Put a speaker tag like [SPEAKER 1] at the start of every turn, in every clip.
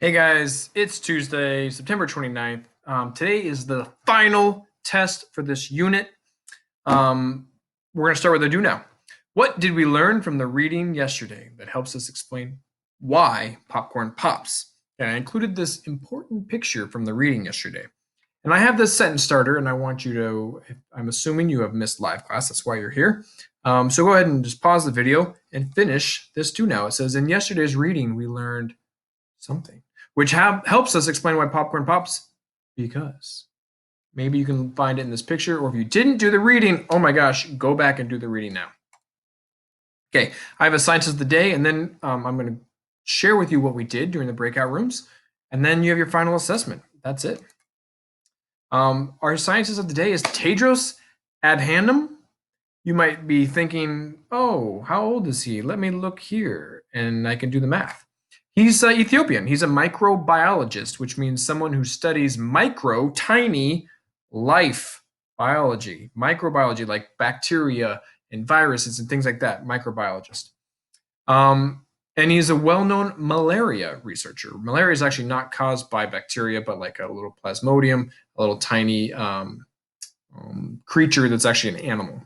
[SPEAKER 1] Hey guys, it's Tuesday, September 29th. Today is the final test for this unit. We're going to start with a do now. What did we learn from the reading yesterday that helps us explain why popcorn pops? And I included this important picture from the reading yesterday. And I have this sentence starter, and I want you to, I'm assuming you have missed live class, that's why you're here. So go ahead and just pause the video and finish this do now. It says, in yesterday's reading, we learned something, which helps us explain why popcorn pops, because maybe you can find it in this picture, or if you didn't do the reading, oh my gosh, go back and do the reading now. Okay, I have a scientist of the day, and then I'm going to share with you what we did during the breakout rooms, and then you have your final assessment. That's it. Our scientist of the day is Tedros Adhanom. You might be thinking, oh, how old is he? Let me look here, and I can do the math. He's Ethiopian. He's a microbiologist, which means someone who studies tiny life biology, microbiology, like bacteria and viruses and things like that, microbiologist. And he's a well-known malaria researcher. Malaria is actually not caused by bacteria, but like a little plasmodium, a little tiny creature that's actually an animal.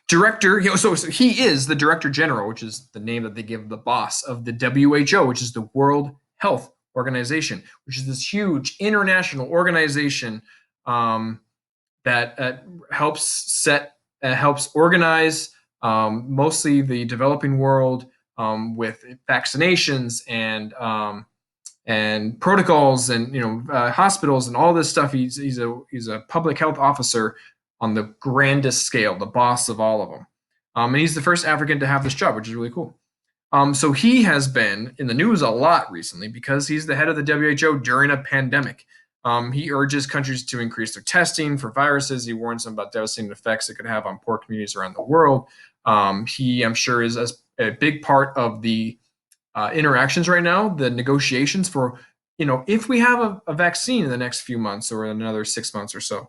[SPEAKER 1] Director, so he is the Director General, which is the name that they give the boss of the WHO, which is the World Health Organization, which is this huge international organization that helps organize mostly the developing world with vaccinations and protocols and hospitals and all this stuff. He's a public health officer on the grandest scale, the boss of all of them. And he's the first African to have this job, which is really cool. So he has been in the news a lot recently because he's the head of the WHO during a pandemic. He urges countries to increase their testing for viruses. He warns them about devastating effects it could have on poor communities around the world. He, I'm sure, is a big part of the interactions right now, the negotiations for, if we have a vaccine in the next few months or another 6 months or so,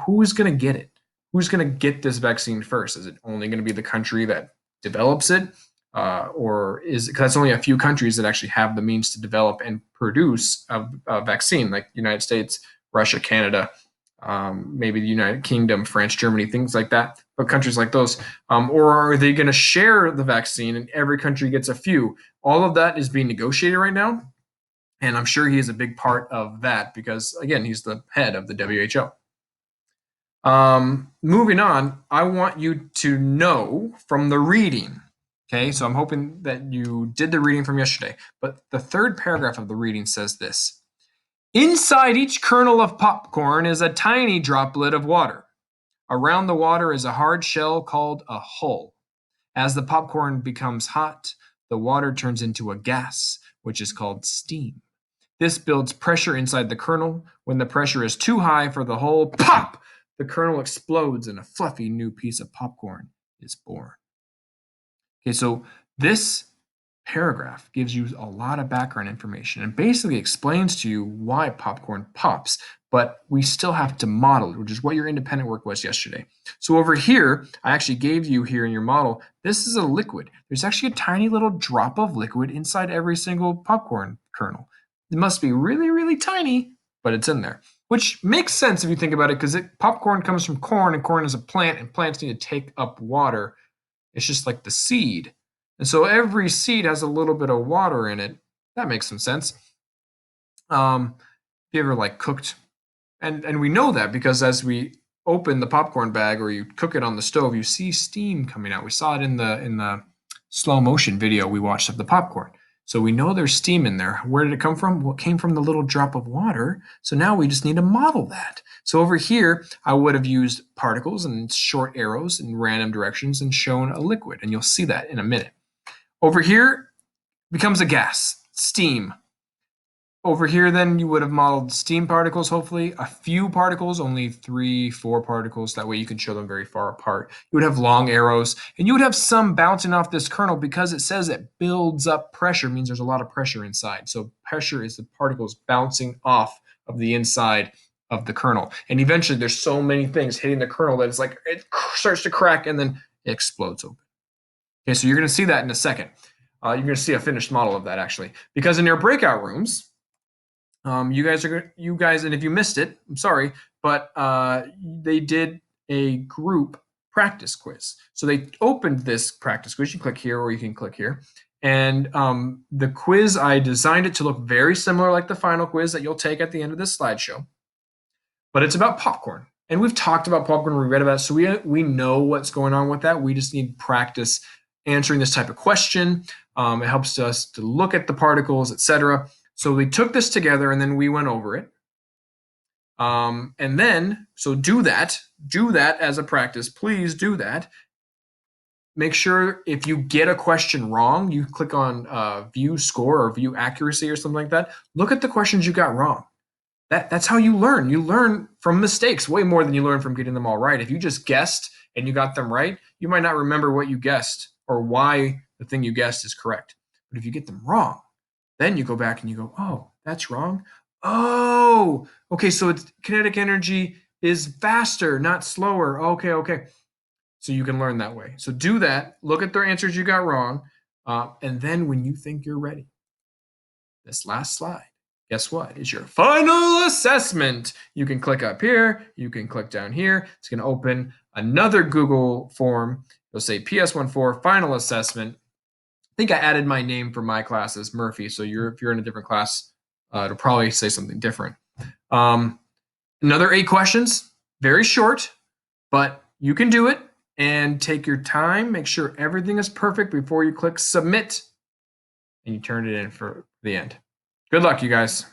[SPEAKER 1] who's going to get it? Who's going to get this vaccine first? Is it only going to be the country that develops it? Or is it, because that's only a few countries that actually have the means to develop and produce a vaccine, like the United States, Russia, Canada, maybe the United Kingdom, France, Germany, things like that, but countries like those. Or are they going to share the vaccine and every country gets a few? All of that is being negotiated right now. And I'm sure he is a big part of that because, again, he's the head of the WHO. Moving on, I want you to know from the reading. Okay, so I'm hoping that you did the reading from yesterday, but the third paragraph of the reading says this. Inside each kernel of popcorn is a tiny droplet of water. Around the water is a hard shell called a hull. As the popcorn becomes hot, the water turns into a gas, which is called steam. This builds pressure inside the kernel. When the pressure is too high for the hull, pop! The kernel explodes and a fluffy new piece of popcorn is born. Okay, so this paragraph gives you a lot of background information and basically explains to you why popcorn pops, but we still have to model it, which is what your independent work was yesterday. So over here, I actually gave you here in your model, this is a liquid. There's actually a tiny little drop of liquid inside every single popcorn kernel. It must be really, really tiny, but it's in there. Which makes sense if you think about it, because popcorn comes from corn, and corn is a plant, and plants need to take up water. It's just like the seed. And so every seed has a little bit of water in it. That makes some sense. If you ever cooked, and we know that because as we open the popcorn bag or you cook it on the stove, you see steam coming out. We saw it in the slow motion video we watched of the popcorn. So we know there's steam in there. Where did it come from? Well, it came from the little drop of water. So now we just need to model that. So over here, I would have used particles and short arrows in random directions and shown a liquid. And you'll see that in a minute. Over here becomes a gas, steam. Over here, then, you would have modeled steam particles, hopefully. A few particles, only 3, 4 particles. That way you can show them very far apart. You would have long arrows, and you would have some bouncing off this kernel because it says it builds up pressure, means there's a lot of pressure inside. So pressure is the particles bouncing off of the inside of the kernel. And eventually, there's so many things hitting the kernel that it's like it starts to crack and then it explodes open. Okay, so you're going to see that in a second. You're going to see a finished model of that actually, because in your breakout rooms, you guys, and if you missed it, I'm sorry, but they did a group practice quiz. So they opened this practice quiz. You click here, or you can click here. And the quiz, I designed it to look very similar like the final quiz that you'll take at the end of this slideshow. But it's about popcorn. And we've talked about popcorn, we read about it, so we know what's going on with that. We just need practice answering this type of question. It helps us to look at the particles, etc. So we took this together and then we went over it. And then, so do that as a practice. Please do that. Make sure if you get a question wrong, you click on view score or view accuracy or something like that. Look at the questions you got wrong. That's how you learn. You learn from mistakes way more than you learn from getting them all right. If you just guessed and you got them right, you might not remember what you guessed or why the thing you guessed is correct. But if you get them wrong, then you go back and you go, oh, that's wrong. Oh, okay, so it's kinetic energy is faster, not slower. Okay. So you can learn that way. So do that. Look at the answers you got wrong. And then when you think you're ready, this last slide, guess what? Is your final assessment. You can click up here. You can click down here. It's going to open another Google form. It'll say PS14 final assessment. I think I added my name for my class as Murphy. So if you're in a different class, it'll probably say something different. Another 8 questions, very short, but you can do it and take your time. Make sure everything is perfect before you click submit and you turn it in for the end. Good luck, you guys.